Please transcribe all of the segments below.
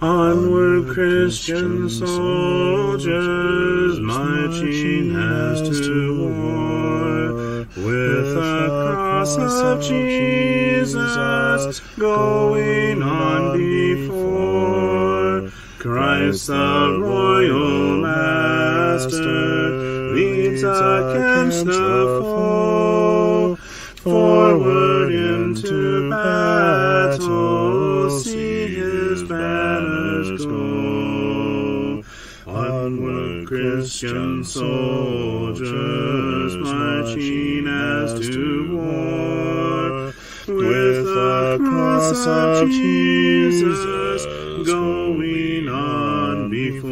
Onward, Christian soldiers, marching as to war, with the cross of Jesus going on before. Christ the royal master leads against the foe. Forward into battle, see his banners go. Onward, Christian soldiers, marching as to war, with the cross of Jesus going on before.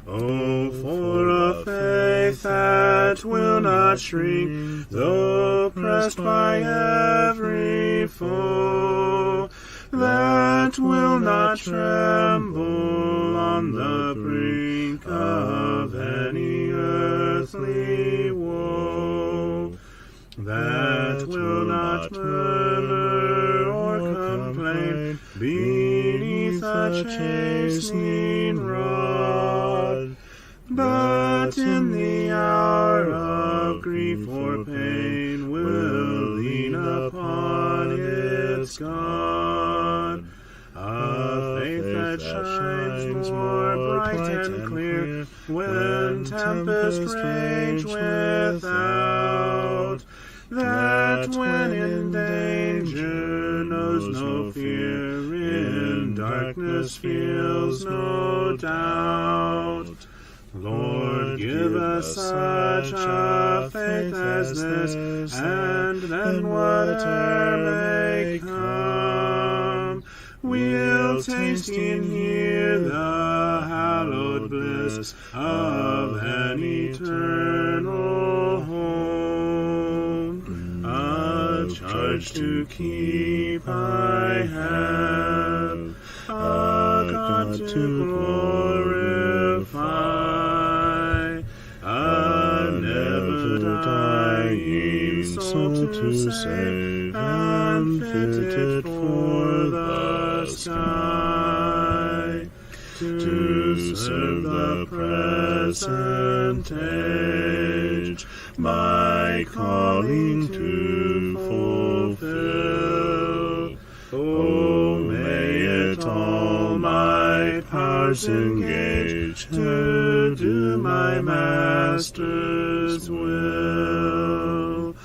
Oh, for a faith that will not shrink, though pressed by every foe, that will not tremble on the brink of any earthly woe, that will not murmur or complain beneath a chastening rod, but in the hour of grief or pain will lean upon its God. A faith that shines more bright and clear when tempests rage without, that when in danger knows no fear, in darkness feels no doubt. Lord, give us such a faith as this, and then whatever may come, we'll taste and hear the hallowed bliss of an eternal home. A charge to keep I have, a God to glorify, a never-dying soul to save, and fitted for the sky, to serve the present age, my calling to fulfill. Oh, may it all my powers engage to do my Master's will.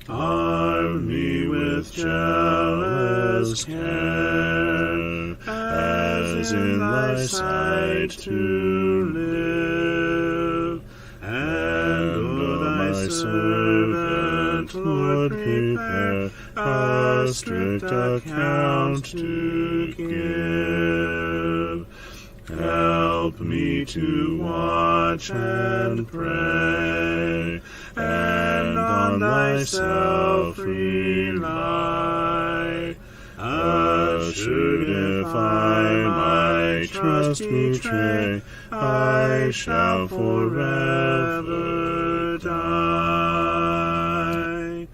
Arm me with jealous care, as in thy sight to live, and O thy servant, Lord, prepare a strict account to give. Help me to watch and pray, and on thyself rely. Assured if I my trust betray, I shall forever die.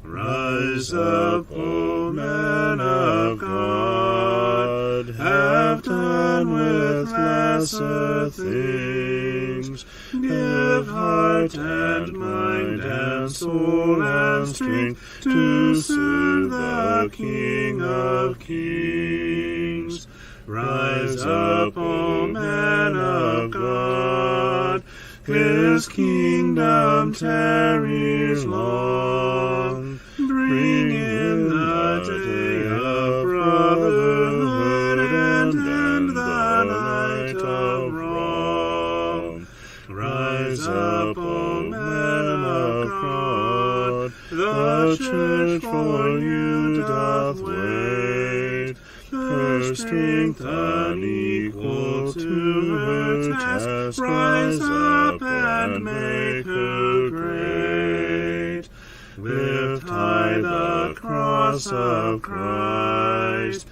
Rise up, O men of God, have done with lesser things. Give heart and mind and soul and strength to serve the King of Kings. Rise up, O men of God, his kingdom tarries long. Bring in the day of brotherhood and end the night of wrong. Rise up, O men of God, the church for you doth wait. Her strength unequal to her task, rise up and make her great. Lift high the cross of Christ,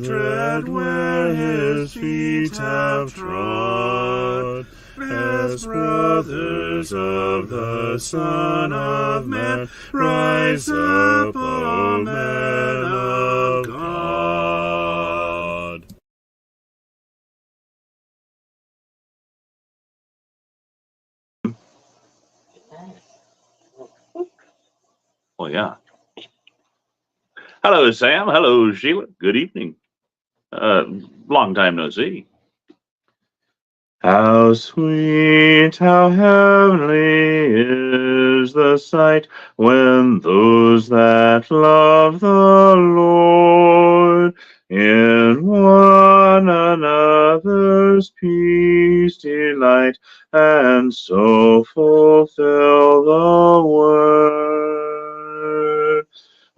tread where his feet have trod. As brothers of the Son of Man, rise up, O men of God. Well, yeah. Hello, Sam. Hello, Sheila. Good evening. Long time no see. How sweet, how heavenly is the sight when those that love the Lord in one another's peace delight, and so fulfill the word.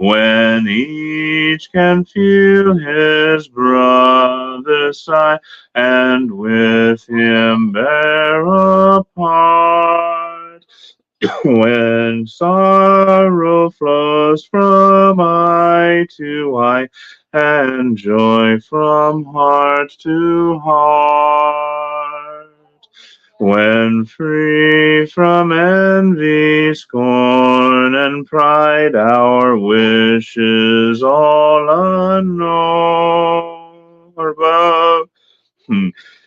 When each can feel his brother's sigh, and with him bear a part. When sorrow flows from eye to eye, and joy from heart to heart. When free from envy, scorn, and pride, our wishes all unknown above,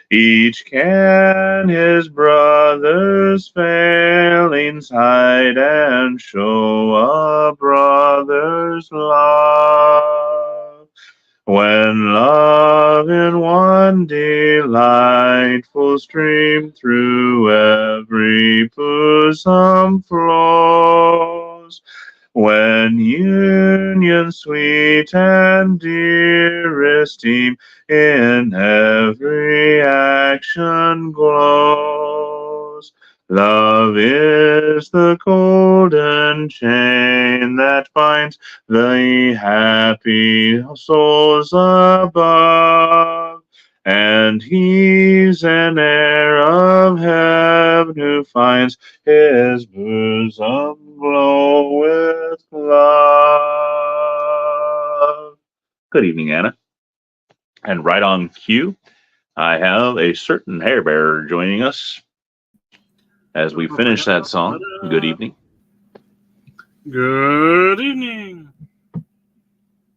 each can his brother's failing sight, and show a brother's love. When love in one delightful stream through every bosom flows, when union sweet and dear esteem in every action glows. Love is the golden chain that binds the happy souls above, and he's an heir of heaven who finds his bosom glow with love. Good evening, Anna. And right on cue, I have a certain hair bearer joining us as we finish that song. Good evening. Good evening.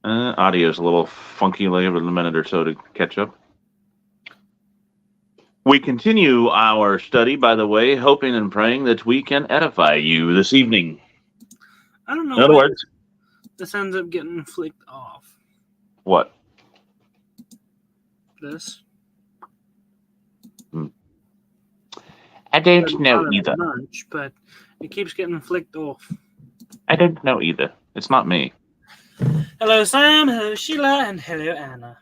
Audio's a little funky. Give it a minute or so to catch up. We continue our study, by the way, hoping and praying that we can edify you this evening. I don't know. In other words, this ends up getting flicked off. What? This. I don't know either. Much, but it keeps getting flicked off. I don't know either. It's not me. Hello, Sam. Hello, Sheila. And hello, Anna.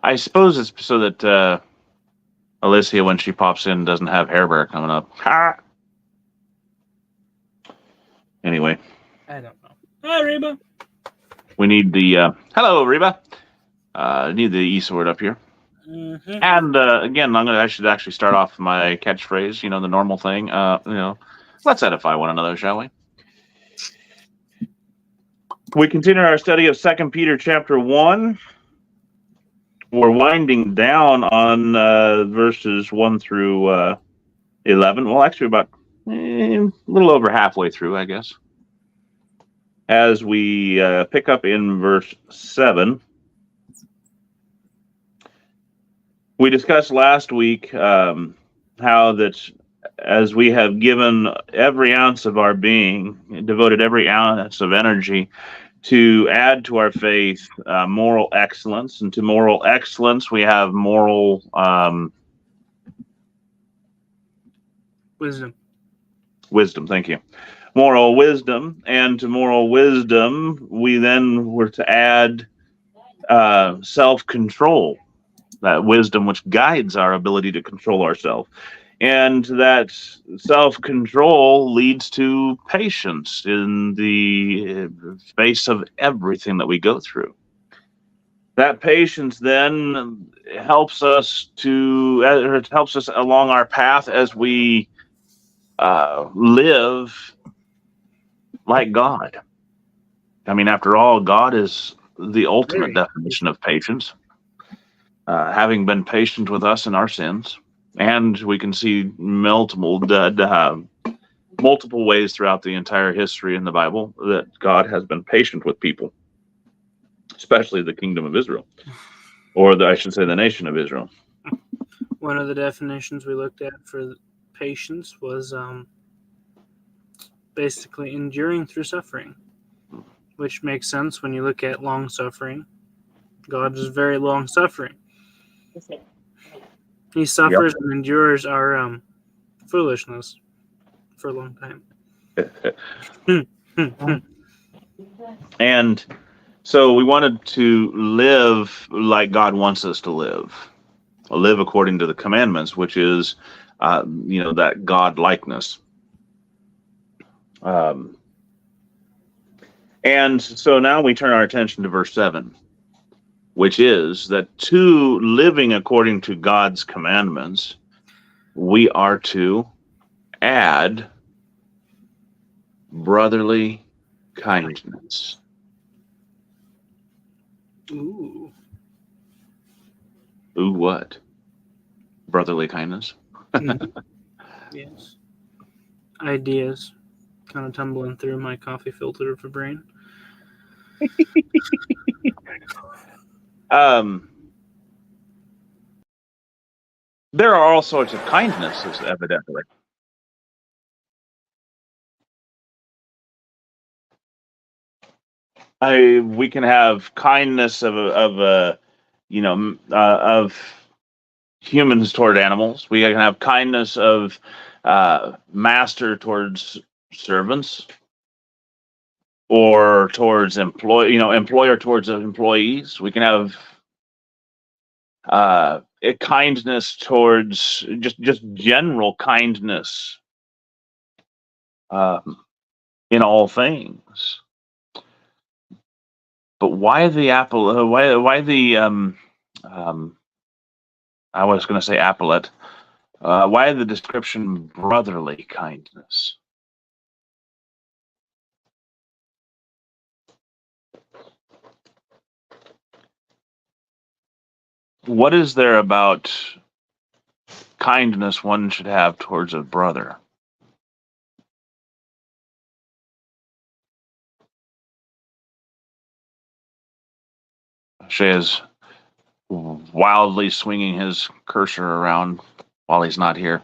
I suppose it's so that Alicia, when she pops in, doesn't have hair bear coming up. Ha! Anyway. I don't know. Hi, Reba. We need the... hello, Reba. Need the E sword up here. Mm-hmm. And again, I should actually start off my catchphrase, the normal thing. Let's edify one another, shall we? We continue our study of 2 Peter chapter 1. We're winding down on verses 1 through 11. Well, actually about a little over halfway through, I guess. As we pick up in verse 7. We discussed last week how that as we have given every ounce of our being, devoted every ounce of energy to add to our faith moral excellence, and to moral excellence we have moral wisdom. Wisdom, thank you. Moral wisdom, and to moral wisdom we then were to add self-control. That wisdom which guides our ability to control ourselves. And that self-control leads to patience in the face of everything that we go through. That patience then helps us along our path as we live like God. I mean, after all, God is the ultimate definition of patience. Having been patient with us in our sins, and we can see multiple ways throughout the entire history in the Bible that God has been patient with people, especially the kingdom of Israel, or I should say the nation of Israel. One of the definitions we looked at for patience was basically enduring through suffering. which makes sense when you look at long suffering. God is very long suffering. He suffers and endures our foolishness for a long time. And so we wanted to live like God wants us to live according to the commandments, which is, that God likeness. And so now we turn our attention to verse 7, which is that to living according to God's commandments, we are to add brotherly kindness. Ooh. Ooh, what? Brotherly kindness? Yes. Ideas kind of tumbling through my coffee filter of a brain. There are all sorts of kindnesses, evidently. We can have kindness of humans toward animals. We can have kindness of master towards servants, or towards employer towards employees. We can have a kindness towards just general kindness in all things. But why the apple? Why the I was going to say appellate. Why the description brotherly kindness? What is there about kindness one should have towards a brother? Shay is wildly swinging his cursor around while he's not here.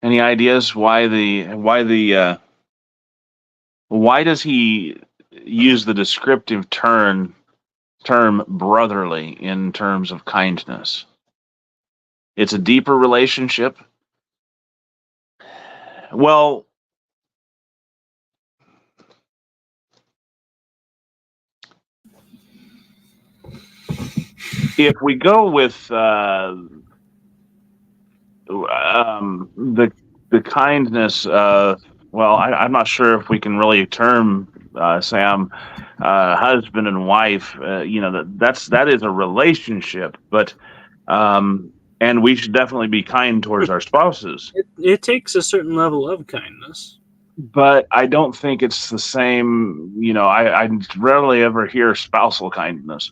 Any ideas why does he use the descriptive term brotherly in terms of kindness? It's a deeper relationship. Well, if we go with the kindness, I'm not sure if we can really term Sam husband and wife. That is a relationship, but and we should definitely be kind towards our spouses. It takes a certain level of kindness. But I don't think it's the same. I rarely ever hear spousal kindness.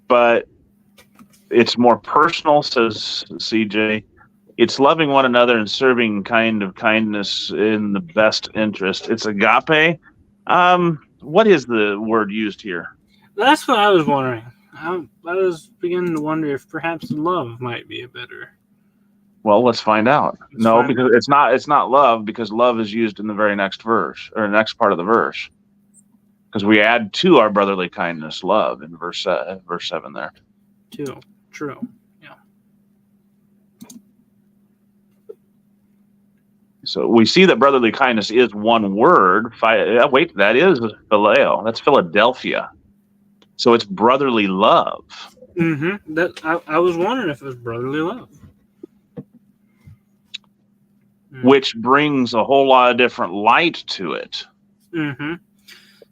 But it's more personal, says CJ. It's loving one another and serving kind of kindness in the best interest. It's agape. What is the word used here? That's what I was wondering. I was beginning to wonder if perhaps love might be a better. Well, let's find out. Because it's not love, because love is used in the very next verse, or next part of the verse. Because we add to our brotherly kindness love in verse 7 there. True. Yeah. So we see that brotherly kindness is one word. Wait, that is phileo. That's Philadelphia. So it's brotherly love. Mm-hmm. I was wondering if it was brotherly love. Which brings a whole lot of different light to it. Mm-hmm.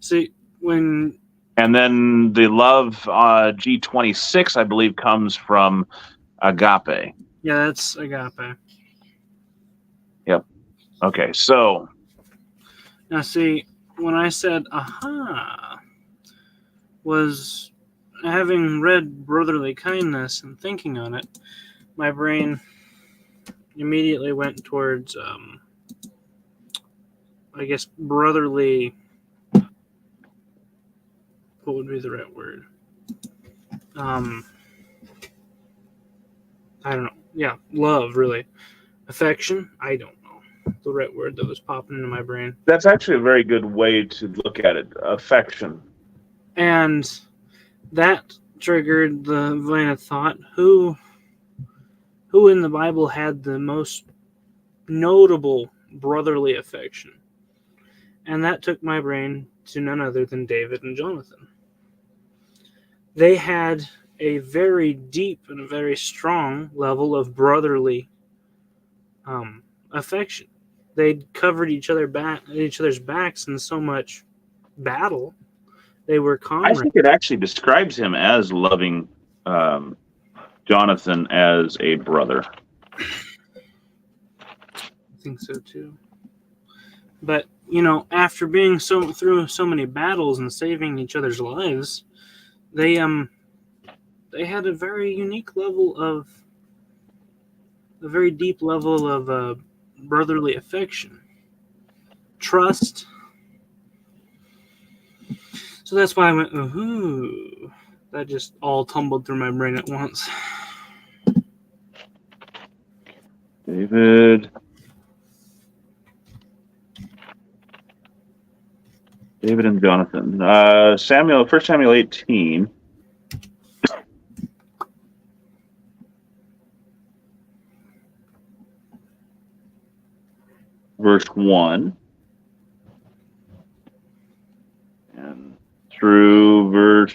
See, and then the love G26, I believe, comes from agape. Yeah, that's agape. Yep. Okay, so now see, when I said aha, was having read brotherly kindness and thinking on it, my brain immediately went towards I guess, brotherly. What would be the right word? I don't know. Yeah, love, really. Affection? I don't know the right word that was popping into my brain. That's actually a very good way to look at it. Affection. And that triggered the line of thought: who in the Bible had the most notable brotherly affection? And that took my brain to none other than David and Jonathan. They had a very deep and a very strong level of brotherly affection. They covered each other's backs in so much battle. They were I comrades. think it actually describes him as loving Jonathan as a brother. I think so too. But after being through so many battles and saving each other's lives, they had a very unique level of a very deep level of brotherly affection, trust. So that's why I went, ooh. That just all tumbled through my brain at once. David and Jonathan. 1 Samuel 18. Verse 1. And through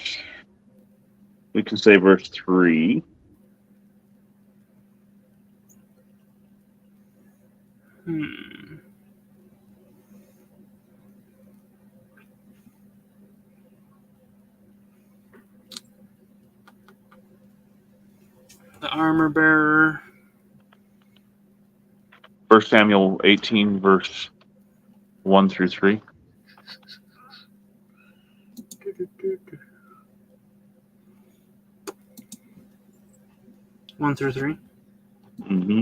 we can say verse 3. The armor bearer. 1 Samuel 18, verse 1 through 3. One through 3. Mm-hmm.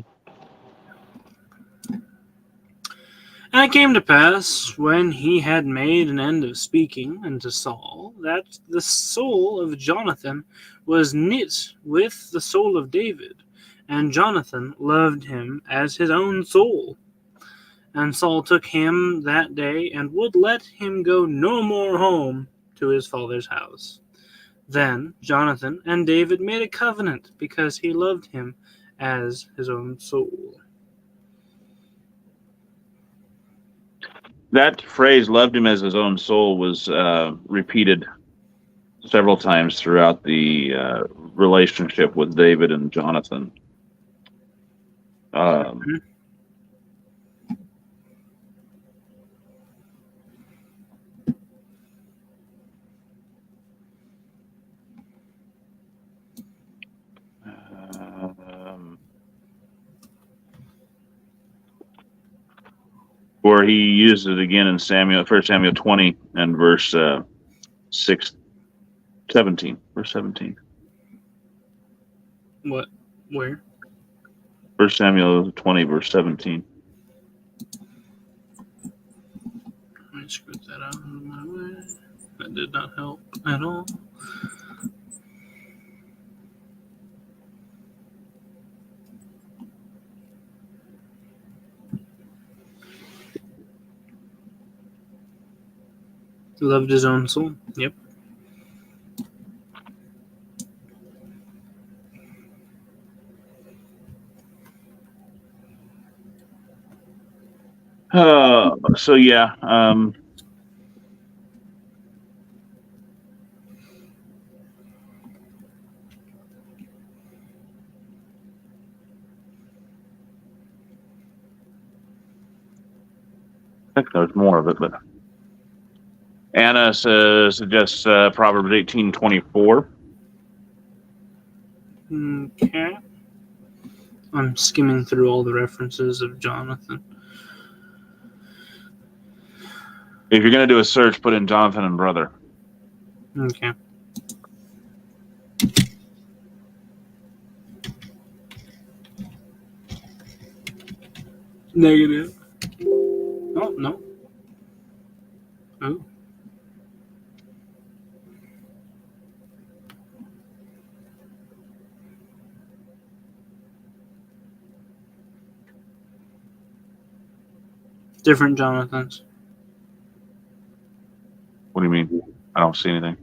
And it came to pass, when he had made an end of speaking unto Saul, that the soul of Jonathan was knit with the soul of David, and Jonathan loved him as his own soul. And Saul took him that day, and would let him go no more home to his father's house. Then Jonathan and David made a covenant, because he loved him as his own soul. That phrase, loved him as his own soul, was repeated several times throughout the relationship with David and Jonathan. Or he used it again in 1 Samuel 20 and verse 17. Verse 17. What? Where? 1 Samuel 20, verse 17. Let me scoot that out of my way. That did not help at all. Loved his own soul. Yep. So yeah. I think there's more of it, but Anna suggests Proverbs 18:24. Okay. I'm skimming through all the references of Jonathan. If you're going to do a search, put in Jonathan and brother. Okay. Negative. Oh, no. Different Jonathans. What do you mean? I don't see anything.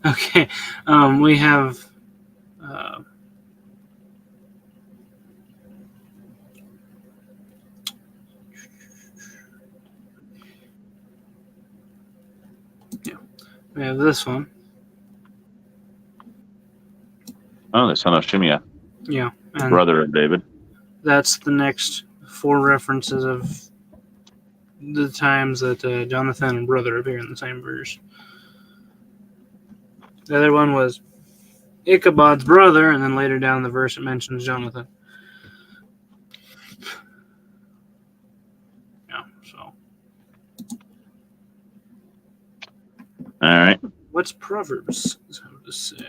Okay. We have. We have this one. Oh, the son of Shimea, Yeah. And brother of David. that's the next 4 references of the times that Jonathan and brother appear in the same verse. The other one was Ichabod's brother, and then later down the verse it mentions Jonathan. Yeah, so. All right. What's Proverbs have to say?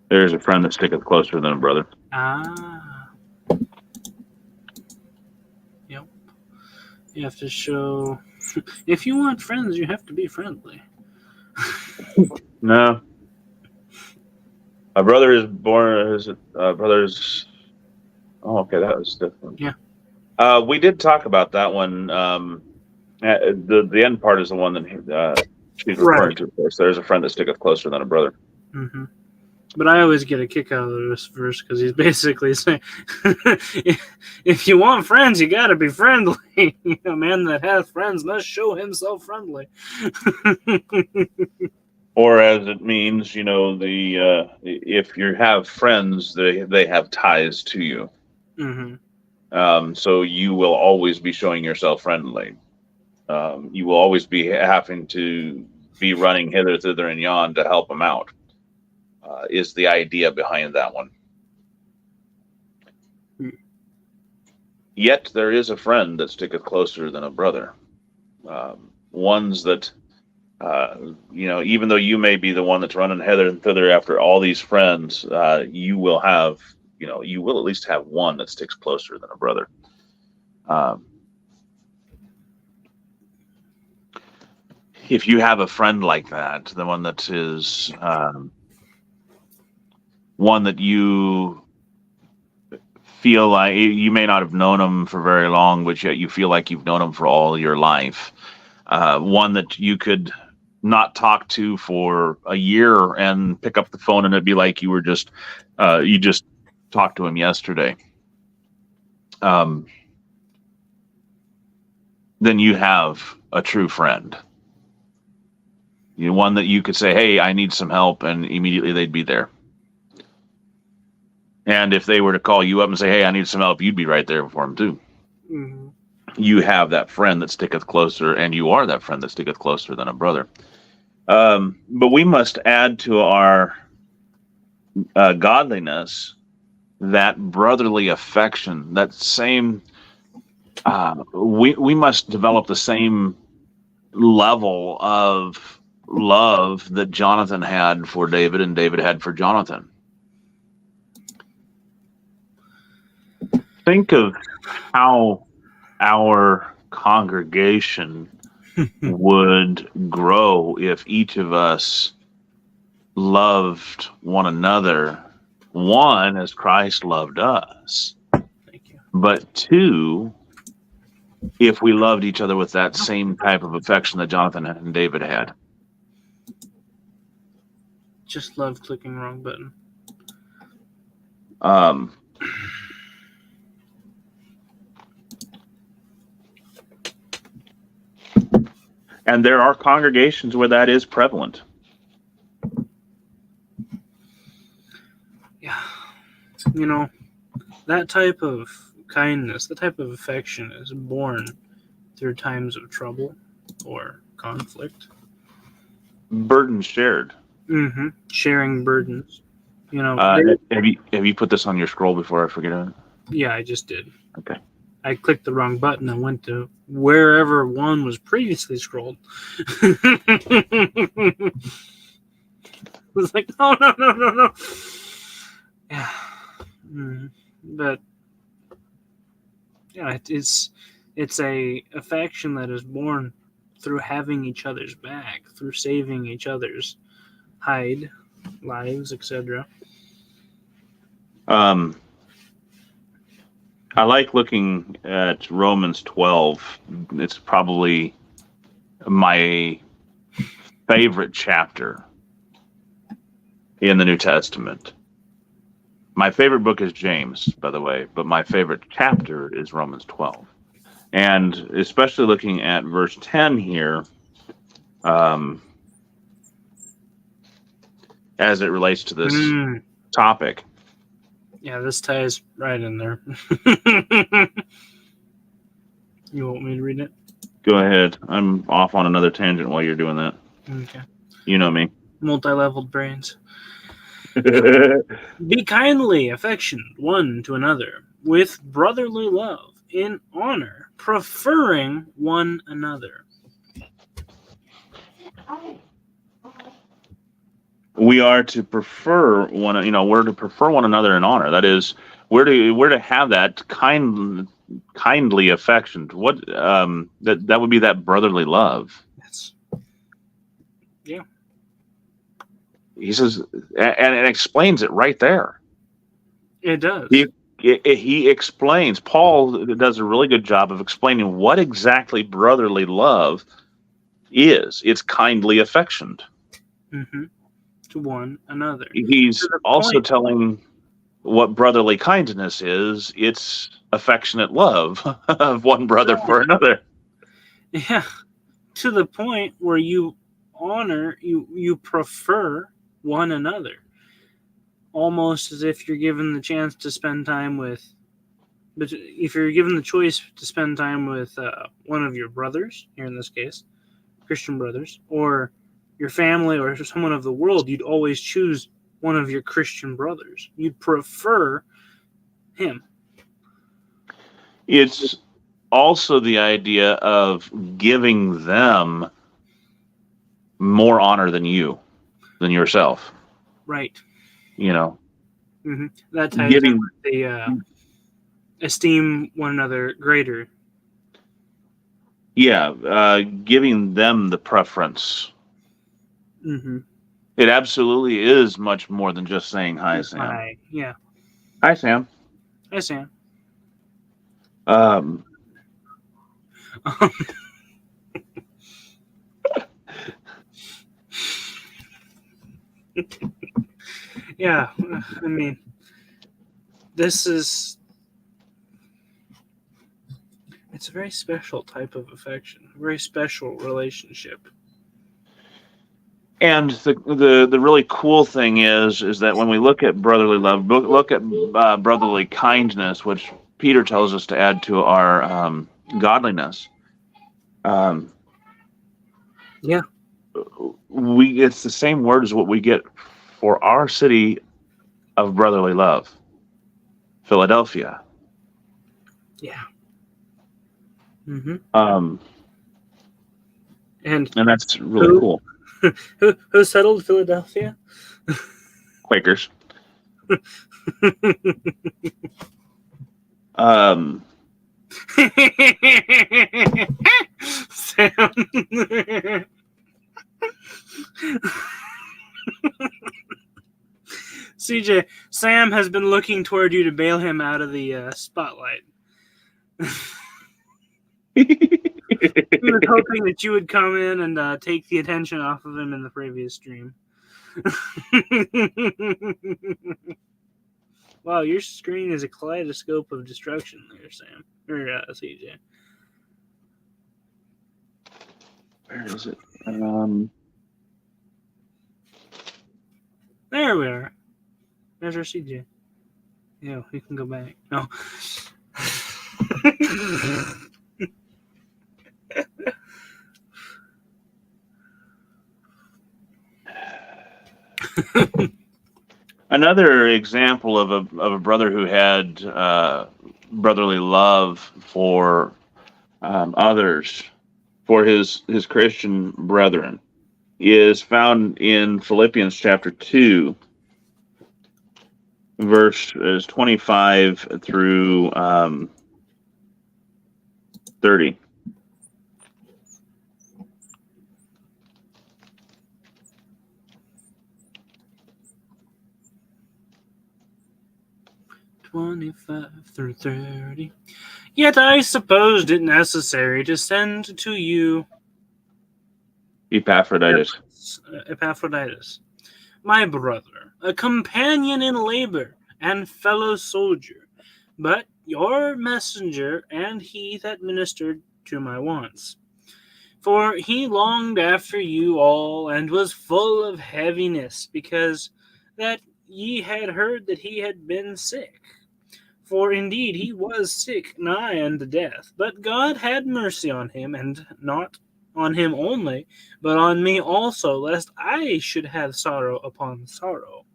There's a friend that sticketh closer than a brother. Ah. Yep. You have to show. If you want friends, you have to be friendly. No. A brother is born. Is it? Brothers. Oh, okay, that was different. Yeah. We did talk about that one. The end part is the one that she's referring to. Of course, there's a friend that sticketh closer than a brother. Mm-hmm. But I always get a kick out of this verse because he's basically saying, if you want friends, you got to be friendly. A man that hath friends must show himself friendly. Or as it means, if you have friends, they have ties to you. Mm-hmm. So you will always be showing yourself friendly. You will always be having to be running hither, thither, and yon to help them out. Is the idea behind that one. Yet there is a friend that sticketh closer than a brother. Ones that, even though you may be the one that's running hither and thither after all these friends, you will have, you will at least have one that sticks closer than a brother. If you have a friend like that, the one that is one that you feel like you may not have known them for very long, but yet you feel like you've known them for all your life. One that you could not talk to for a year and pick up the phone and it'd be like you were just you just talked to him yesterday. Then you have a true friend. One that you could say, "Hey, I need some help," and immediately they'd be there. And if they were to call you up and say, "Hey, I need some help," you'd be right there for them too. Mm-hmm. You have that friend that sticketh closer, and you are that friend that sticketh closer than a brother. But we must add to our godliness that brotherly affection, that same. We must develop the same level of love that Jonathan had for David and David had for Jonathan. Think of how our congregation would grow if each of us loved one another, one, as Christ loved us. Thank you. But two, if we loved each other with that same type of affection that Jonathan and David had. Just love clicking wrong button. And there are congregations where that is prevalent. Yeah. That type of kindness, that type of affection is born through times of trouble or conflict. Burdens shared. Mm-hmm. Sharing burdens. Have you put this on your scroll before I forget it? Yeah, I just did. Okay. I clicked the wrong button and went to wherever one was previously scrolled. It was like, no. Yeah. But yeah, it's a affection that is born through having each other's back, through saving each other's hide, lives, etc. I like looking at Romans 12. It's probably my favorite chapter in the New Testament. My favorite book is James, by the way, but my favorite chapter is Romans 12. And especially looking at verse 10 here, um, as it relates to this topic. Yeah, this ties right in there. You want me to read it? Go ahead. I'm off on another tangent while you're doing that. Okay. You know me. Multi-leveled brains. Be kindly affectionate one to another with brotherly love, in honor, preferring one another. We are to prefer one. We're to prefer one another in honor. That is, we're to have that kindly affection. What that would be that brotherly love. Yes. Yeah. He says, and it explains it right there. It does. He explains. Paul does a really good job of explaining what exactly brotherly love is. It's kindly affection. Mm-hmm. To one another. He's also telling what brotherly kindness is. It's affectionate love of one brother for another. Yeah. To the point where you honor, you prefer one another. Almost as if you're given the chance to spend time with, but if you're given the choice to spend time with one of your brothers, here in this case, Christian brothers, or your family or someone of the world, you'd always choose one of your Christian brothers. You'd prefer him. It's also the idea of giving them more honor than yourself. Right. Mm-hmm. That ties in with the esteem one another greater. Yeah, giving them the preference. Mm-hmm. It absolutely is much more than just saying hi, Sam. Hi. Yeah. Hi, Sam. Hi, Sam. Yeah, I mean, it's a very special type of affection, a very special relationship. And the really cool thing is that when we look at brotherly love, look at brotherly kindness, which Peter tells us to add to our godliness. Yeah. It's the same word as what we get for our city of brotherly love, Philadelphia. Yeah. Mm-hmm. And that's really cool. Who settled Philadelphia? Quakers. Sam. CJ, Sam has been looking toward you to bail him out of the spotlight. He was hoping that you would come in and take the attention off of him in the previous stream. Wow, your screen is a kaleidoscope of destruction there, Sam. Or CJ. Where is it? There we are. There's our CJ. Yeah, we can go back. No. Another example of a brother who had brotherly love for others, for his Christian brethren, is found in Philippians chapter 2, verses 25 through 30. 25 through 30. Yet I supposed it necessary to send to you Epaphroditus. my brother, a companion in labor and fellow soldier, but your messenger and he that ministered to my wants. For he longed after you all, and was full of heaviness, because that ye had heard that he had been sick. For indeed he was sick nigh unto death, but God had mercy on him, and not on him only, but on me also, lest I should have sorrow upon sorrow.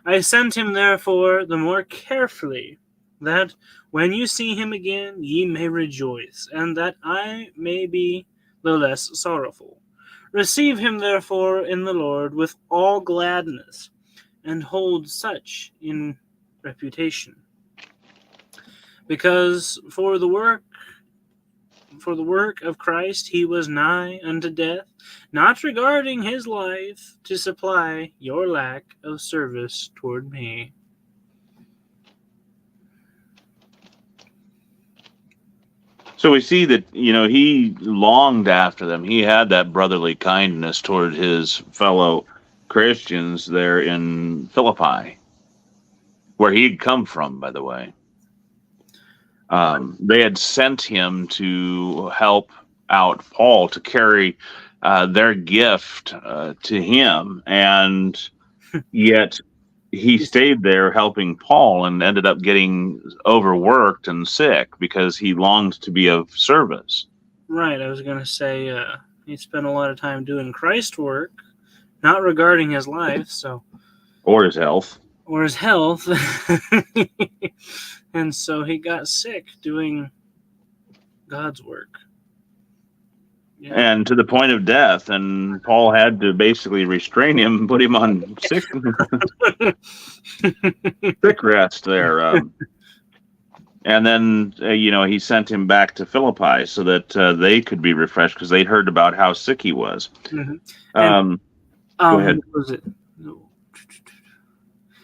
I sent him therefore the more carefully, that when you see him again ye may rejoice, and that I may be the less sorrowful. Receive him therefore in the Lord with all gladness, and hold such in reputation. Because for the work of Christ he was nigh unto death, not regarding his life, to supply your lack of service toward me. So we see that, he longed after them. He had that brotherly kindness toward his fellow Christians there in Philippi, where he'd come from, by the way. They had sent him to help out Paul to carry their gift to him, and yet he stayed there helping Paul and ended up getting overworked and sick because he longed to be of service. Right, I was going to say he spent a lot of time doing Christ work, not regarding his life, or his health. And so he got sick doing God's work. Yeah. And to the point of death, and Paul had to basically restrain him and put him on sick rest there. And then, he sent him back to Philippi so that they could be refreshed because they'd heard about how sick he was. Mm-hmm. Go ahead. What was it?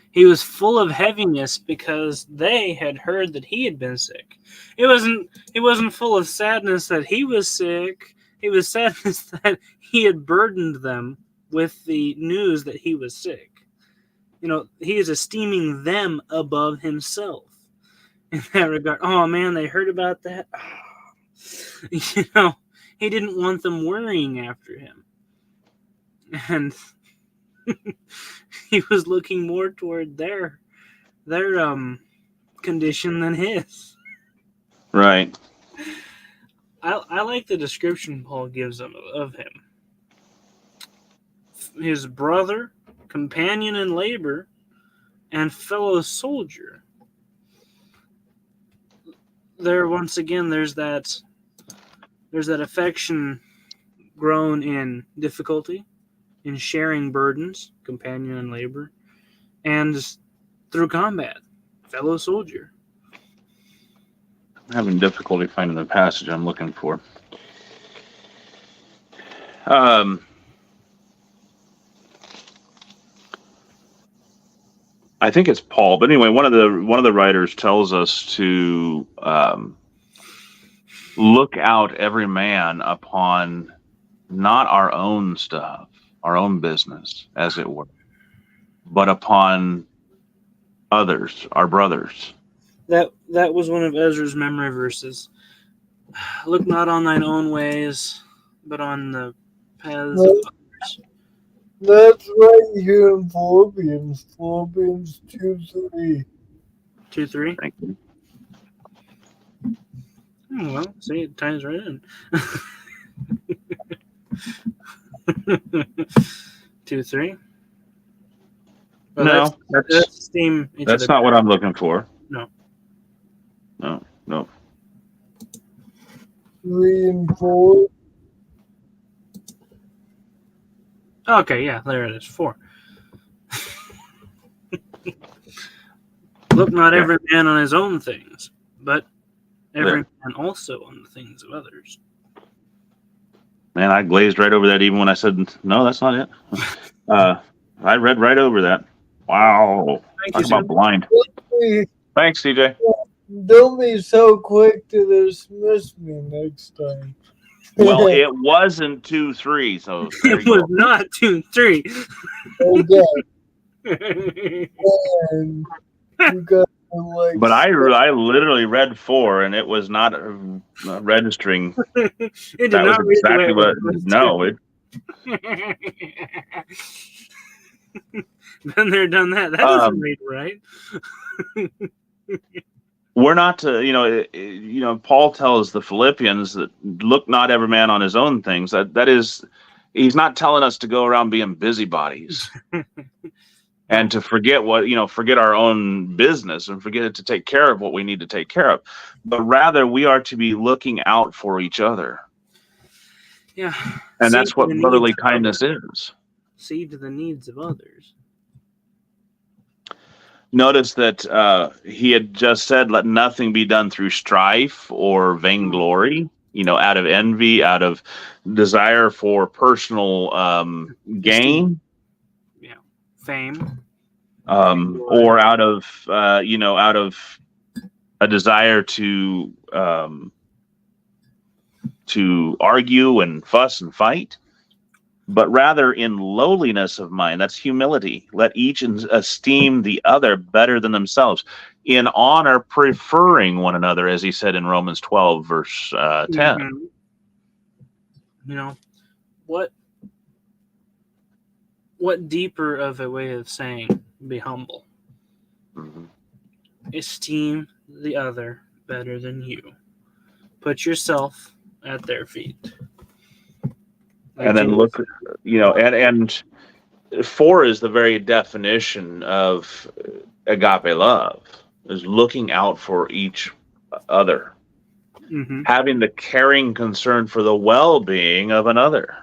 He was full of heaviness because they had heard that he had been sick. He wasn't full of sadness that he was sick. It was sadness that he had burdened them with the news that he was sick. He is esteeming them above himself in that regard. Oh man, they heard about that. He didn't want them worrying after him. And he was looking more toward their condition than his. Right. I like the description Paul gives of him. His brother, companion in labor, and fellow soldier. There, once again, there's that affection grown in difficulty, in sharing burdens, companion in labor, and through combat, fellow soldier. I'm having difficulty finding the passage I'm looking for. I think it's Paul, but anyway, one of the writers tells us to look out every man upon not our own stuff, our own business, as it were, but upon others, our brothers. That was one of Ezra's memory verses. Look not on thine own ways, but on the paths of others. That's right here in Philippians 2:3. 2:3. Thank you. Oh, well, see, it ties right in. 2:3. Well, No, that's theme. That's not what I'm looking for. No. No. 3 and 4. Okay, yeah, there it is. 4. Look not every man on his own things, but every man also on the things of others. Man, I glazed right over that even when I said, no, that's not it. I read right over that. Wow. Talk about blind. Thanks, TJ. Don't be so quick to dismiss me next time. Well, it wasn't 2-3, so there It you was go. not 2-3. Okay, and you guys are like, But I literally read 4, and it was not registering. It did That was not read the way exactly it what. was No, it, Been there, done that. That doesn't read right. we're not to. Paul tells the Philippians that look not every man on his own things. That is, he's not telling us to go around being busybodies. And to forget forget our own business and forget to take care of what we need to take care of. But rather, we are to be looking out for each other. Yeah. And See that's to what the brotherly needs of kindness others. is. See to the needs of others. Notice that he had just said, let nothing be done through strife or vainglory, out of envy, out of desire for personal gain. Yeah. Fame. Or out of a desire to argue and fuss and fight, but rather in lowliness of mind. That's humility. Let each esteem the other better than themselves, in honor preferring one another, as he said in Romans 12, verse 10. What deeper of a way of saying be humble? Mm-hmm. Esteem the other better than you. Put yourself at their feet. And then look, and 4 is the very definition of agape love, is looking out for each other, having the caring concern for the well-being of another.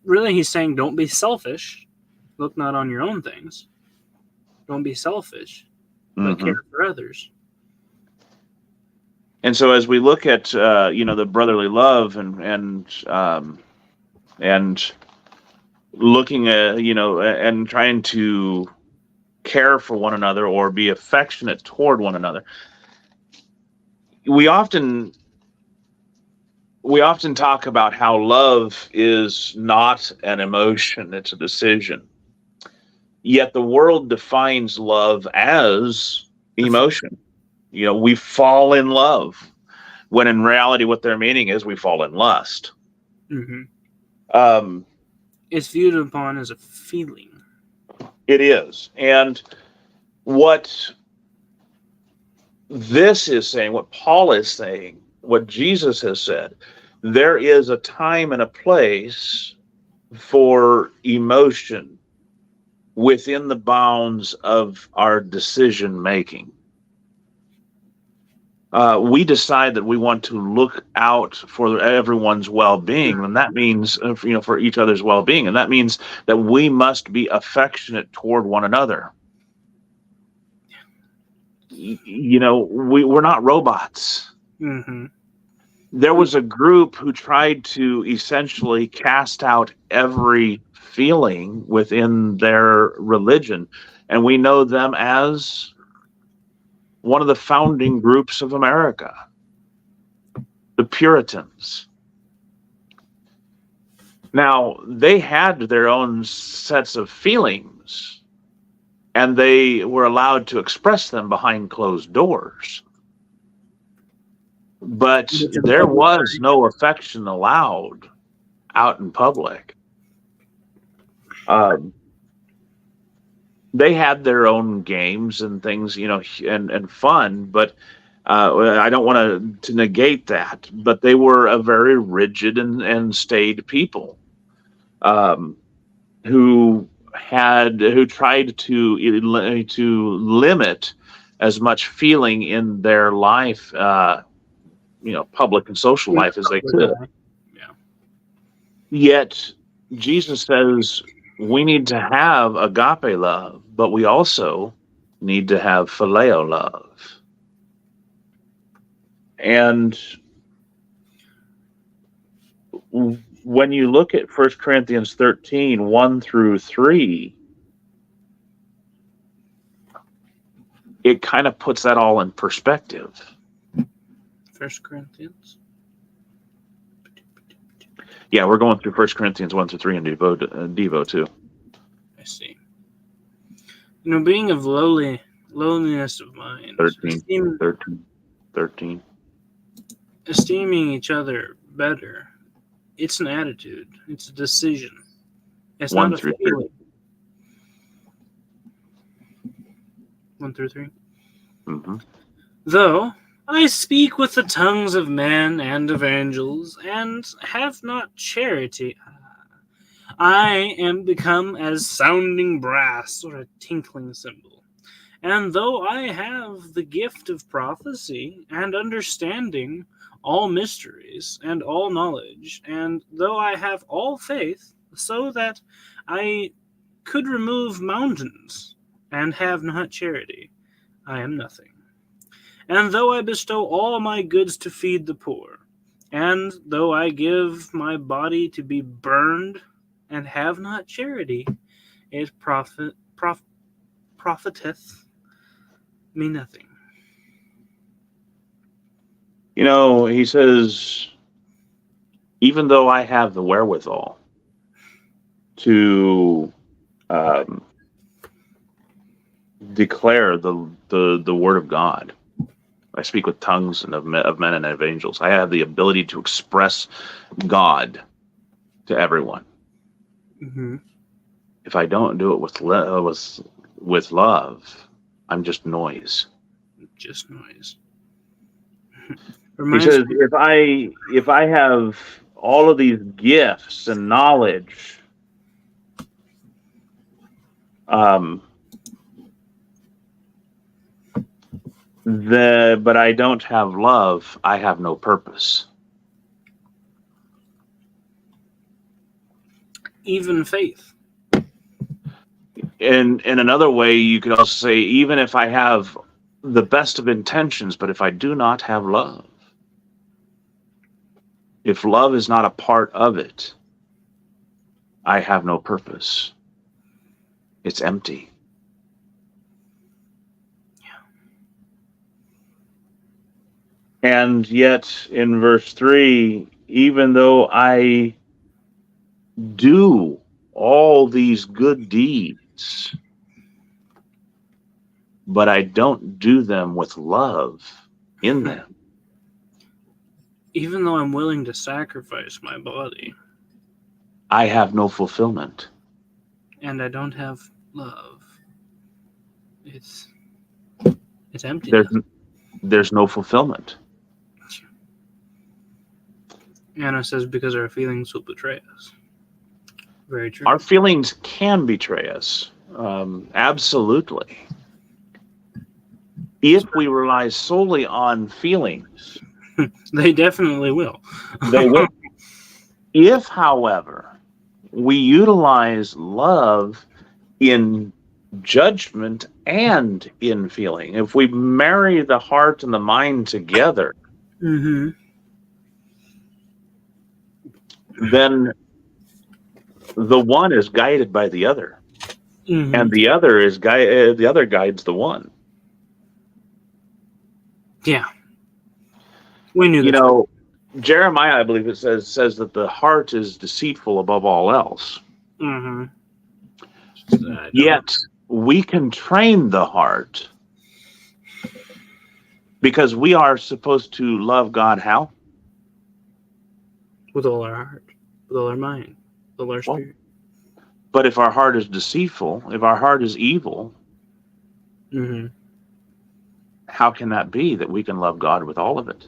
Really, he's saying don't be selfish. Look not on your own things. Don't be selfish, but care for others. And so, as we look at the brotherly love and looking at and trying to care for one another or be affectionate toward one another, we often talk about how love is not an emotion, it's a decision. Yet the world defines love as emotion. We fall in love, when in reality what they're meaning is we fall in lust. It's viewed upon as a feeling. It is. And what this is saying, what Paul is saying, what Jesus has said, there is a time and a place for emotion within the bounds of our decision making. We decide that we want to look out for everyone's well-being, and that means for each other's well-being, and that means that we must be affectionate toward one another. We're not robots. There was a group who tried to essentially cast out every feeling within their religion, and we know them as one of the founding groups of America, the Puritans. Now, they had their own sets of feelings, and they were allowed to express them behind closed doors. But there was no affection allowed out in public. They had their own games and things, and fun, but I don't want to negate that. But they were a very rigid and staid people, who tried to limit as much feeling in their life, public and social life, as they could. Yet Jesus says we need to have agape love, but we also need to have phileo love. And when you look at 1 Corinthians 13, 1 through 3, it kind of puts that all in perspective. 1 Corinthians. Yeah, we're going through 1 Corinthians 1 through 3 and Devo too. I see. Being of lowliness of mind, 13. esteeming each other better. It's an attitude. It's a decision. It's 1 not a through feeling. 1 through 3. Mm-hmm. Though I speak with the tongues of men and of angels, and have not charity, I am become as sounding brass or a tinkling cymbal. And though I have the gift of prophecy and understanding all mysteries and all knowledge, and though I have all faith, so that I could remove mountains, and have not charity, I am nothing. And though I bestow all my goods to feed the poor, and though I give my body to be burned, and have not charity, it profiteth me nothing. He says, even though I have the wherewithal to declare the word of God, I speak with tongues and of men and of angels. I have the ability to express God to everyone. Mm-hmm. If I don't do it with love, I'm just noise. Just noise. He says, if I have all of these gifts and knowledge, but I don't have love, I have no purpose. Even faith. In another way, you could also say, even if I have the best of intentions, but if I do not have love, if love is not a part of it, I have no purpose. It's empty. And yet, in verse 3, even though I do all these good deeds, but I don't do them with love in them. Even though I'm willing to sacrifice my body, I have no fulfillment. and I don't have love, it's empty. There's no fulfillment. Anna says, because our feelings will betray us. Very true. Our feelings can betray us. Absolutely. If we rely solely on feelings, They definitely will. they will. If, however, we utilize love in judgment and in feeling, if we marry the heart and the mind together, Mm-hmm. then the one is guided by the other, Mm-hmm. and the other guides the one. Yeah. We knew that. Jeremiah, I believe it says that the heart is deceitful above all else. Mm-hmm. Yet we can train the heart, because we are supposed to love God how? With all our heart, with all our mind, with all our spirit. But if our heart is deceitful, if our heart is evil, Mm-hmm. how can that be that we can love God with all of it?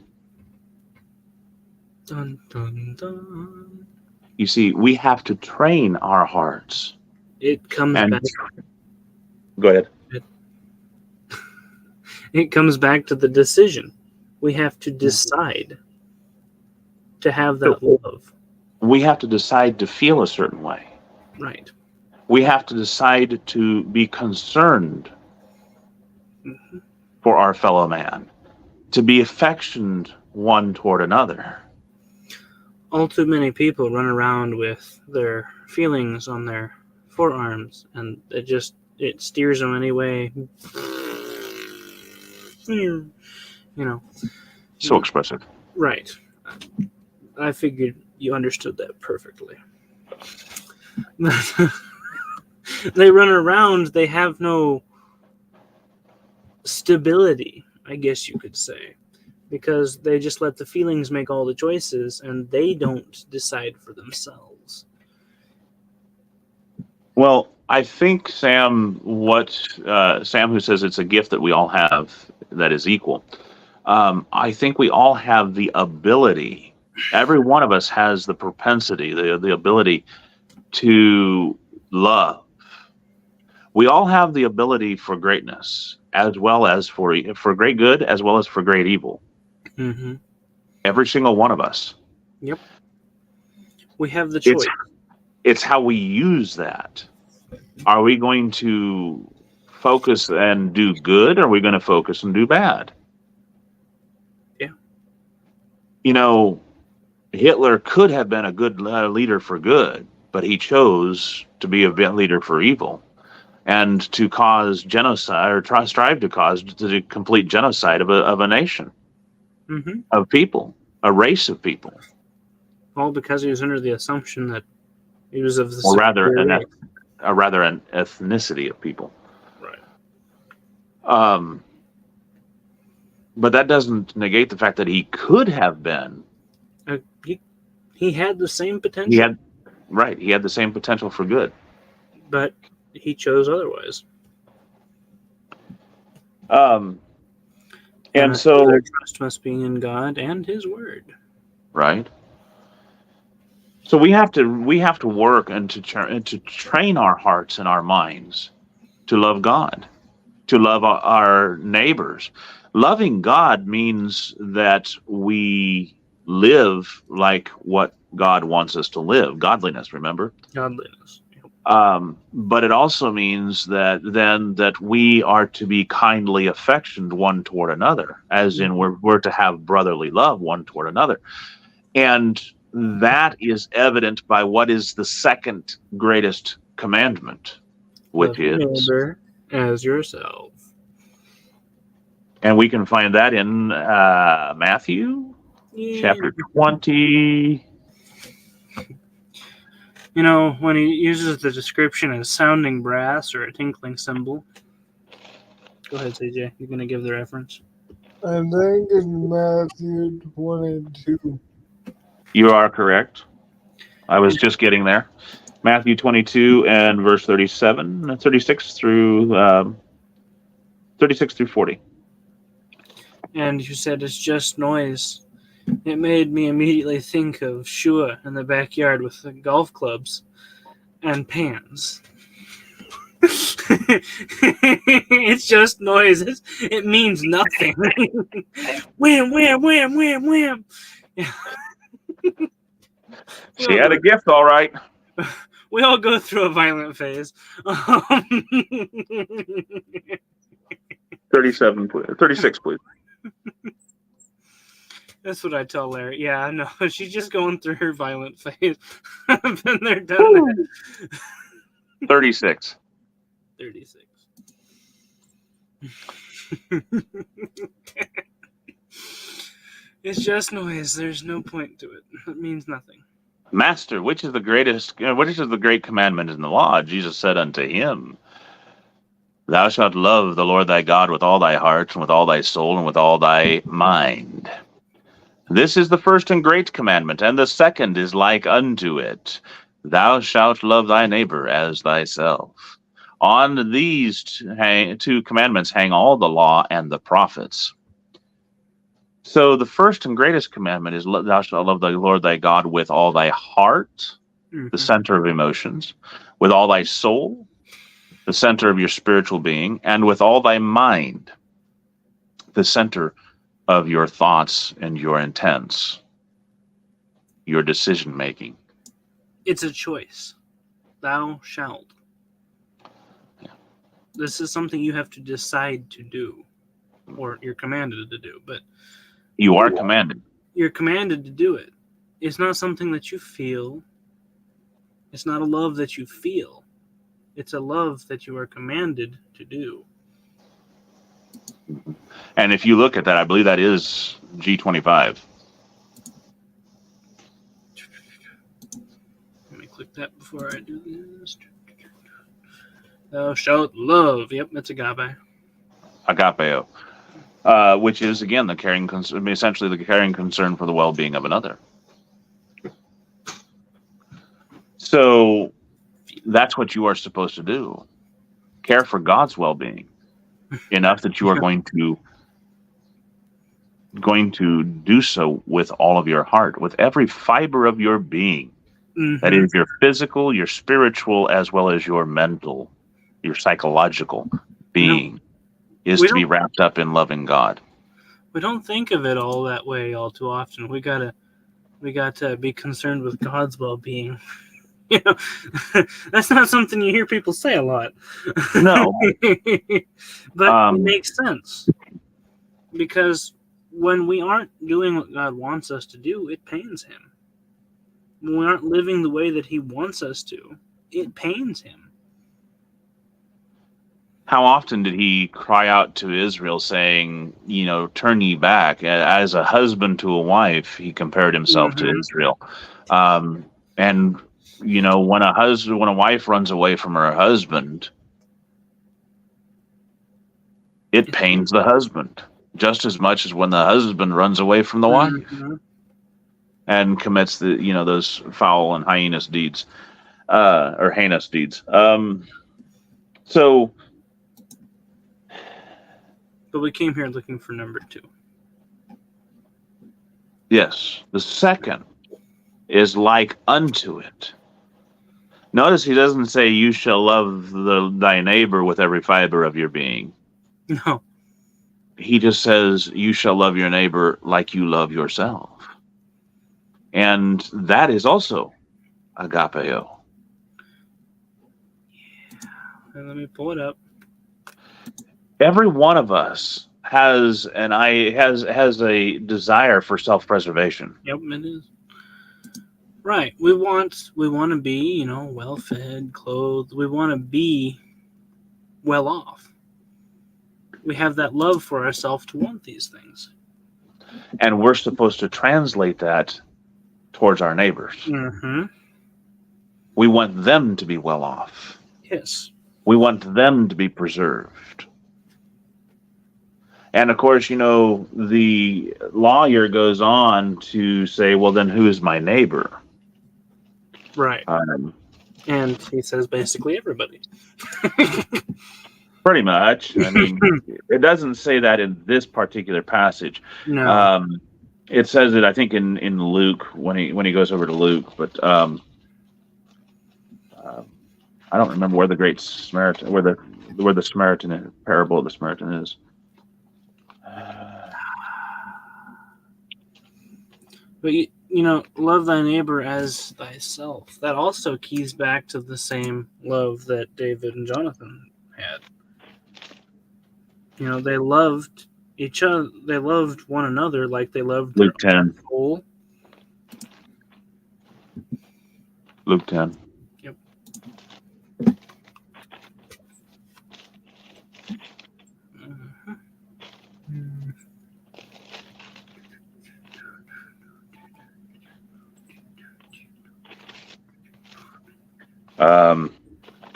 Dun, dun, dun. You see, we have to train our hearts. It comes back. Go ahead. It comes back to the decision. We have to decide to have that love. We have to decide to feel a certain way. Right. We have to decide to be concerned for our fellow man, to be affectioned one toward another. All too many people run around with their feelings on their forearms, and it steers them anyway. You know, So expressive. right. I figured you understood that perfectly. They run around, they have no stability, I guess you could say, because they just let the feelings make all the choices and they don't decide for themselves. Well, I think Sam, Sam, who says it's a gift that we all have that is equal. I think we all have the ability. Every one of us has the propensity, the ability to love. We all have the ability for greatness, as well as for great good, as well as for great evil. Mm-hmm. Every single one of us. Yep. We have the It's choice. it's how we use that. Are we going to focus and do good? Or are we going to focus and do bad? Yeah. You know, Hitler could have been a good leader for good, but he chose to be a leader for evil and to cause genocide or strive to cause the complete genocide of a nation, Mm-hmm. of people, a race of people, All because he was under the assumption that he was of the or rather superior race. an ethnicity of people. Right. But that doesn't negate the fact that he could have been. He had the same He potential, had He had the same potential for good. but he chose otherwise. And that's so, why our trust must be in God and His Word. right. So we have to work and to train our hearts and our minds to love God, to love our neighbors. Loving God means that we live like what God wants us to live. Godliness, remember? Godliness. But it also means that we are to be kindly affectioned one toward another, as in we're to have brotherly love one toward another. And that is evident by what is the second greatest commandment, which Love your is, neighbor as yourself. and we can find that in Matthew Yeah. chapter 20. You know, when he uses the description as sounding brass or a tinkling cymbal. Go ahead, CJ. You're going to give the reference. I think it's Matthew 22. You are correct. I was just getting there. Matthew 22 and verse 37, 36 through 36 through 40. And you said it's just noise. It made me immediately think of Shua in the backyard with the golf clubs and pans. It's just noise. It means nothing. Wham, wham, wham, wham, wham. She had a gift, all right. We all go through a violent phase. 37, 36, please. That's what I tell Larry. Yeah, I know. She's just going through her violent phase. I've been there, done that. 36. 36. It's just noise. There's no point to it. It means nothing. Master, which is the great commandment in the law? Jesus said unto him, Thou shalt love the Lord thy God with all thy heart, and with all thy soul, and with all thy mind. This is the first and great commandment, and the second is like unto it. Thou shalt love thy neighbor as thyself. On these two commandments hang all the law and the prophets. So the first and greatest commandment is thou shalt love the Lord thy God with all thy heart, the center of emotions, with all thy soul, the center of your spiritual being, and with all thy mind, the center of your thoughts and your intents, your decision making. It's a choice. Thou shalt. Yeah. This is something you have to decide to do, or you're commanded to do, but you are commanded. You're commanded to do it. It's not something that you feel. It's not a love that you feel. It's a love that you are commanded to do. And if you look at that, I believe that is G25. Let me click that before I do this. Thou shalt love. Yep, that's agape. Agapeo. Which is, again, essentially the caring concern for the well-being of another. So that's what you are supposed to do. Care for God's well-being enough that you are going to do so with all of your heart, with every fiber of your being. Mm-hmm. That is your physical, your spiritual, as well as your mental, your psychological being is to be wrapped up in loving God. We don't think of it all that way all too often. We got to be concerned with God's well-being. You know, that's not something you hear people say a lot. No. But it makes sense. Because when we aren't doing what God wants us to do, it pains him. When we aren't living the way that he wants us to, it pains him. How often did he cry out to Israel saying, turn ye back? As a husband to a wife, he compared himself to Israel. And when a wife runs away from her husband, it pains the husband just as much as when the husband runs away from the wife and commits those foul and heinous deeds, or heinous deeds. So. But we came here looking for number 2. Yes, the second is like unto it. Notice he doesn't say you shall love thy neighbor with every fiber of your being. No. He just says you shall love your neighbor like you love yourself. And that is also agapeo. Yeah. And let me pull it up. Every one of us has a desire for self-preservation. Yep, it is. Right. We want to be, well fed, clothed. We want to be well off. We have that love for ourselves to want these things. And we're supposed to translate that towards our neighbors. Mm-hmm. We want them to be well off. Yes. We want them to be preserved. And of course, the lawyer goes on to say, well, then who is my neighbor? Right. And he says basically everybody. Pretty much. I mean, it doesn't say that in this particular passage. No. It says it, I think, in Luke when he goes over to Luke, but I don't remember where the Great Samaritan, where the Samaritan parable of the Samaritan is. But love thy neighbor as thyself. That also keys back to the same love that David and Jonathan had. They loved each other. They loved one another like they loved Luke their 10. soul. Luke 10. Yep.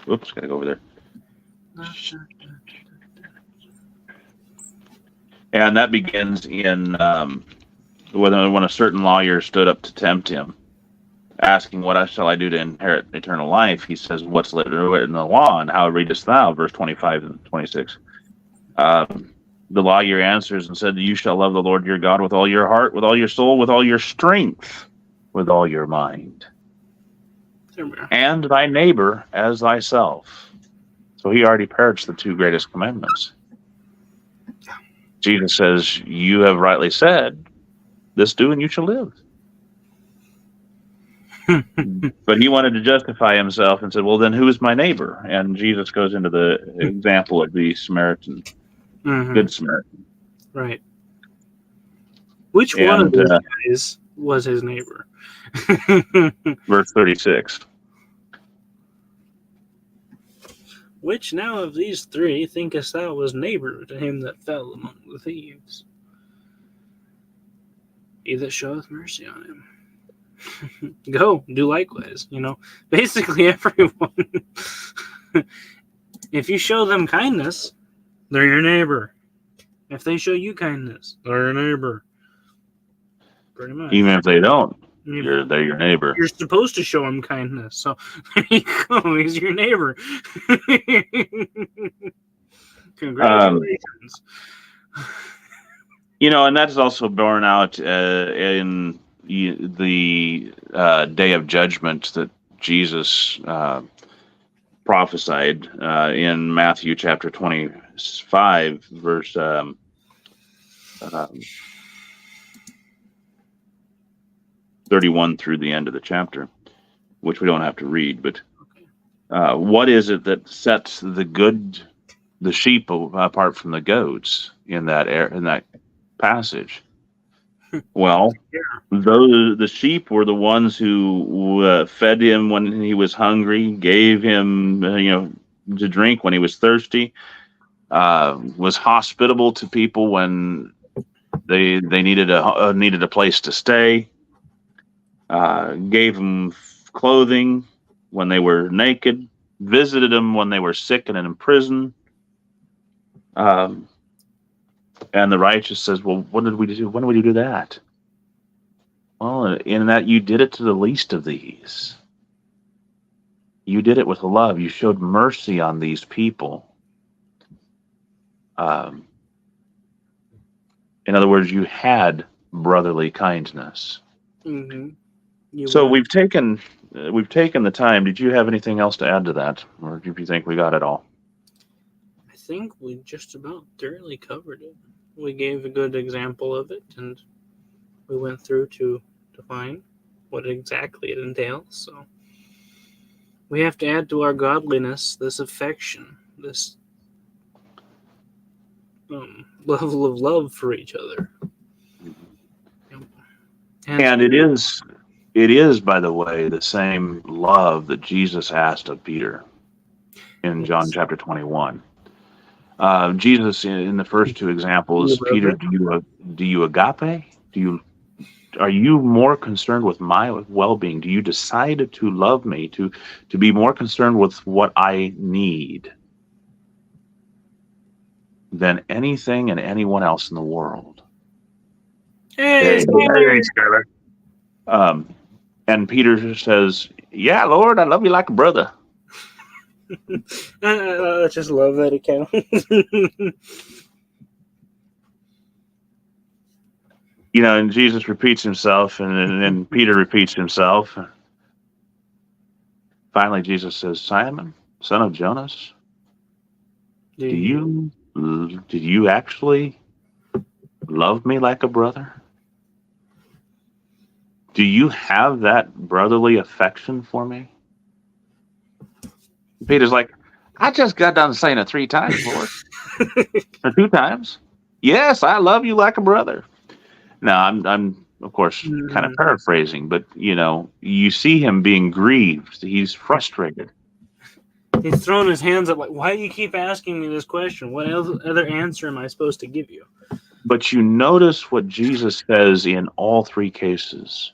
Whoops, gotta go over there. And that begins in when a certain lawyer stood up to tempt him, asking, what shall I do to inherit eternal life? He says, what's written in the law, and how readest thou? Verse 25 and 26. The lawyer answers and said, you shall love the Lord your God with all your heart, with all your soul, with all your strength, with all your mind, and thy neighbor as thyself. So he already parrots the 2 greatest commandments. Jesus says, you have rightly said, this do and you shall live. But he wanted to justify himself and said, well, then who is my neighbor? And Jesus goes into the example of the Samaritan, Good Samaritan. Right. Which one of these guys was his neighbor? Verse 36. Which now of these three thinkest thou was neighbor to him that fell among the thieves? He that showeth mercy on him. Go, do likewise. Basically everyone. If you show them kindness, they're your neighbor. If they show you kindness, they're your neighbor. Pretty much. Even if they don't, they're your neighbor. You're supposed to show him kindness. So there you go. He's your neighbor. Congratulations. And that's also borne out in the day of judgment that Jesus prophesied in Matthew chapter 25, verse 31 through the end of the chapter, which we don't have to read. But what is it that sets the sheep apart from the goats in that passage? Well, the sheep were the ones who fed him when he was hungry, gave him to drink when he was thirsty, was hospitable to people when they needed a place to stay, gave them clothing when they were naked, visited them when they were sick and in prison. And the righteous says, well, what did we do? When did we do that? Well, in that you did it to the least of these. You did it with love. You showed mercy on these people. In other words, you had brotherly kindness. Mm-hmm. So we've taken the time. Did you have anything else to add to that, or do you think we got it all? I think we just about thoroughly covered it. We gave a good example of it, and we went through to define what exactly it entails. So we have to add to our godliness this affection, this level of love for each other. And it is, by the way, the same love that Jesus asked of Peter in John chapter 21. Jesus, in the first two examples, Peter, do you agape? Are you more concerned with my well-being? Do you decide to love me, to be more concerned with what I need than anything and anyone else in the world? Hey, Skyler. And Peter says, yeah, Lord, I love you like a brother. I just love that account. And Jesus repeats himself, and then Peter repeats himself. Finally, Jesus says, Simon, son of Jonas, did you actually love me like a brother? Do you have that brotherly affection for me? Peter's like, I just got done saying it 3 times, Lord. Or 2 times. Yes, I love you like a brother. Now, I'm of course kind of paraphrasing, but you see him being grieved. He's frustrated. He's throwing his hands up like, why do you keep asking me this question? What other answer am I supposed to give you? But you notice what Jesus says in all 3 cases.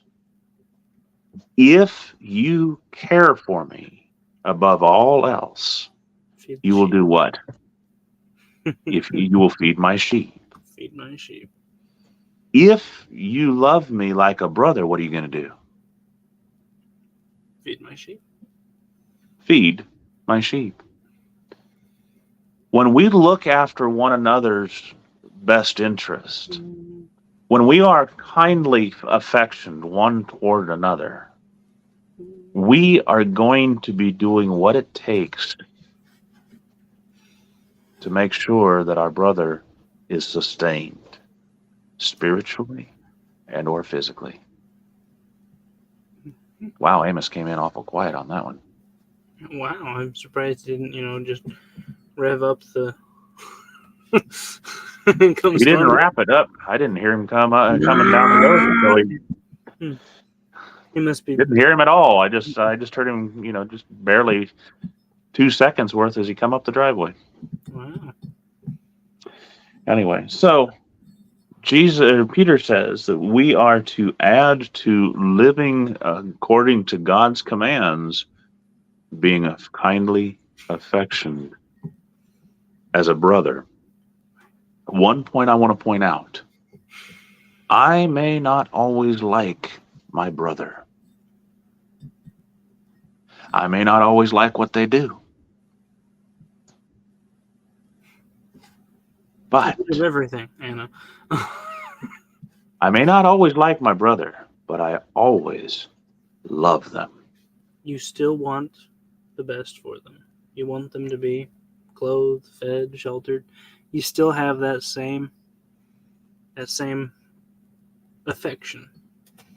If you care for me above all else, you will do what? If you will feed my sheep. Feed my sheep. If you love me like a brother, what are you going to do? Feed my sheep. Feed my sheep. When we look after one another's best interest, when we are kindly affectioned one toward another, we are going to be doing what it takes to make sure that our brother is sustained spiritually and or physically. Wow, Amos came in awful quiet on that one. Wow, I'm surprised he didn't, just rev up the... He didn't wrap it up. I didn't hear him coming down the road. He must be... Didn't hear him at all. I just heard him, just barely 2 seconds worth as he come up the driveway. Wow. Anyway, so Peter says that we are to add to living according to God's commands, being a kindly affection as a brother. One point I want to point out: I may not always like my brother. I may not always like what they do. But Of everything, Anna. I may not always like my brother, but I always love them. You still want the best for them. You want them to be clothed, fed, sheltered. You still have that same affection.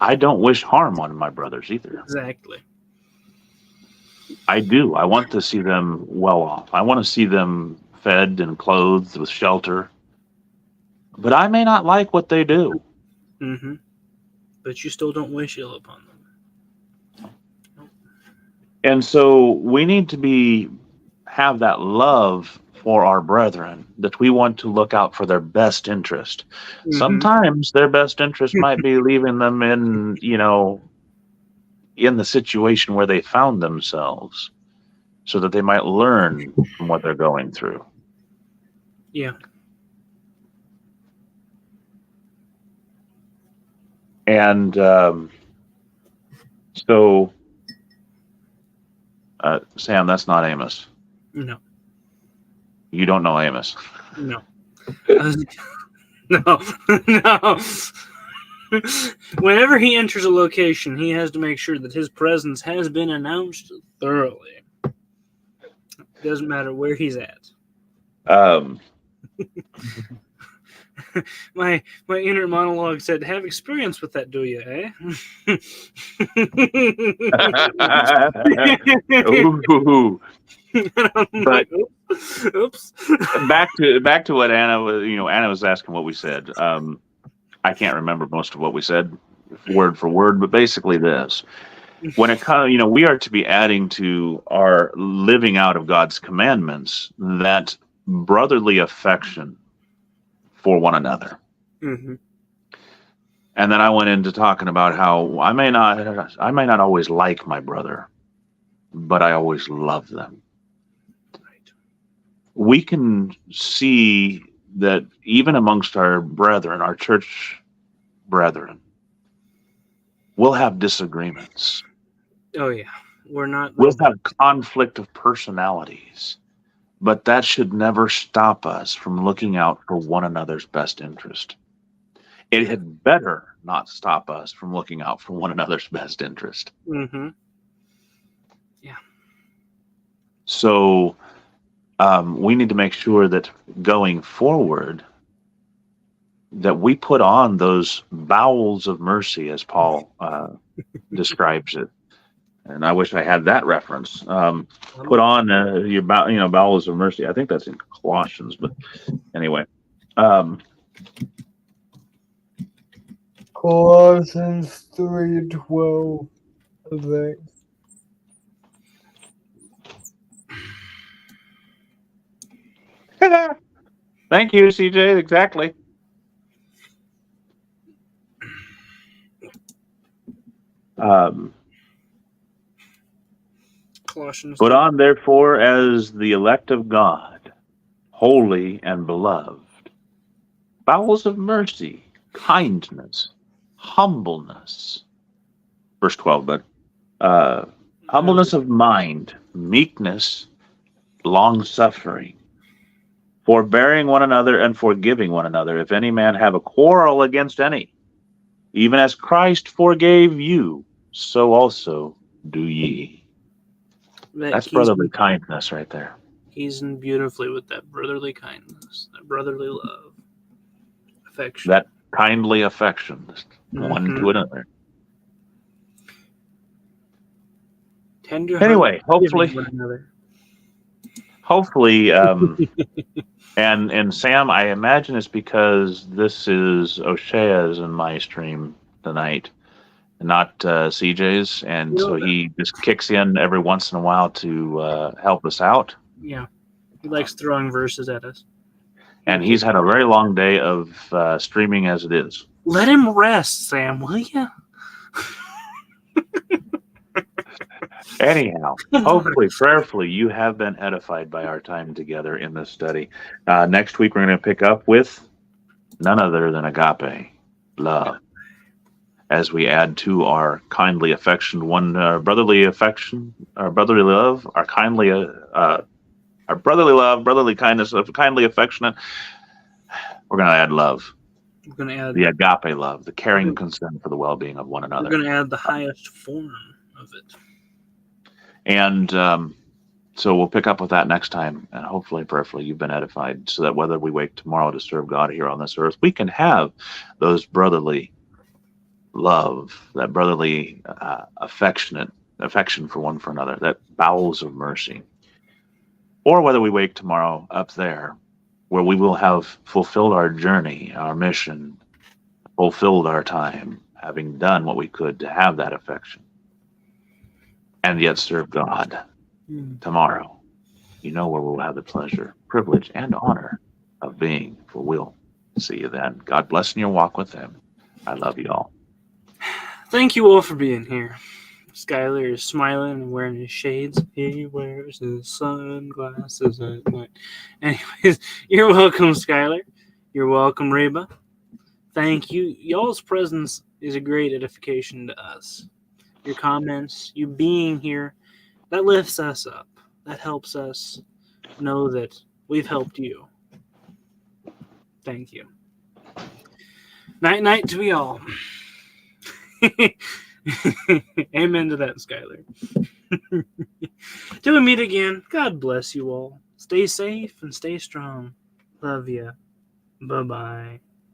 I don't wish harm on my brothers either. Exactly. I do. I want to see them well off. I want to see them fed and clothed with shelter. But I may not like what they do. Mm-hmm. But you still don't wish ill upon them. And so we need to have that love for our brethren, that we want to look out for their best interest. Mm-hmm. Sometimes their best interest might be leaving them in the situation where they found themselves, so that they might learn from what they're going through. Yeah. And Sam, that's not Amos. No. You don't know Amos. No. No. No. Whenever he enters a location, he has to make sure that his presence has been announced thoroughly. Doesn't matter where he's at. My inner monologue said, "Have experience with that, do you, eh?" Ooh. But oops. back to what Anna was. Anna was asking what we said. I can't remember most of what we said word for word, but basically this: when it comes, we are to be adding to our living out of God's commandments that brotherly affection for one another. Mm-hmm. And then I went into talking about how I may not always like my brother, but I always love them. Right. We can see that even amongst our brethren, our church brethren, we'll have disagreements. Oh yeah, We'll have conflict of personalities, but that should never stop us from looking out for one another's best interest. It had better not stop us from looking out for one another's best interest. Mm-hmm. Yeah. So we need to make sure that going forward, that we put on those bowels of mercy, as Paul describes it. And I wish I had that reference. Put on your bowels of mercy. I think that's in Colossians, but anyway. Colossians 3:12, I think. Thank you, CJ. Exactly. Colossians. Put on, therefore, as the elect of God, holy and beloved, bowels of mercy, kindness, humbleness. Verse 12, but humbleness of mind, meekness, long-suffering, forbearing one another and forgiving one another, if any man have a quarrel against any, even as Christ forgave you, so also do ye. That's brotherly kindness right there. He's in beautifully with that brotherly kindness, that brotherly love, affection. That kindly affection, one to another. Tender. Anyway, hopefully, and Sam, I imagine it's because this is O'Shea's and my stream tonight. not CJ's, and so he just kicks in every once in a while to help us out. Yeah, he likes throwing verses at us. And he's had a very long day of streaming as it is. Let him rest, Sam, will you? Anyhow, hopefully, prayerfully, you have been edified by our time together in this study. Next week, we're going to pick up with none other than agape, love, as we add to our kindly affection, brotherly affection, our brotherly love, our brotherly love, brotherly kindness, kindly affectionate. We're going to add love. We're going to add the agape love, the caring concern for the well-being of one another. We're going to add the highest form of it. And so we'll pick up with that next time. And hopefully, prayerfully, you've been edified so that whether we wake tomorrow to serve God here on this earth, we can have those brotherly love, that brotherly affection for one for another, that bowels of mercy. Or whether we wake tomorrow up there, where we will have fulfilled our journey, our mission, fulfilled our time, having done what we could to have that affection, and yet serve God tomorrow. You know where we'll have the pleasure, privilege, and honor of being, for we'll see you then. God bless in your walk with Him. I love you all. Thank you all for being here. Skylar is smiling and wearing his shades. He wears his sunglasses at night. Anyways, you're welcome, Skylar. You're welcome, Reba. Thank you. Y'all's presence is a great edification to us. Your comments, you being here, that lifts us up. That helps us know that we've helped you. Thank you. Night, night to we all. Amen to that, Skylar. Till we meet again, God bless you all. Stay safe and stay strong. Love ya. Bye-bye.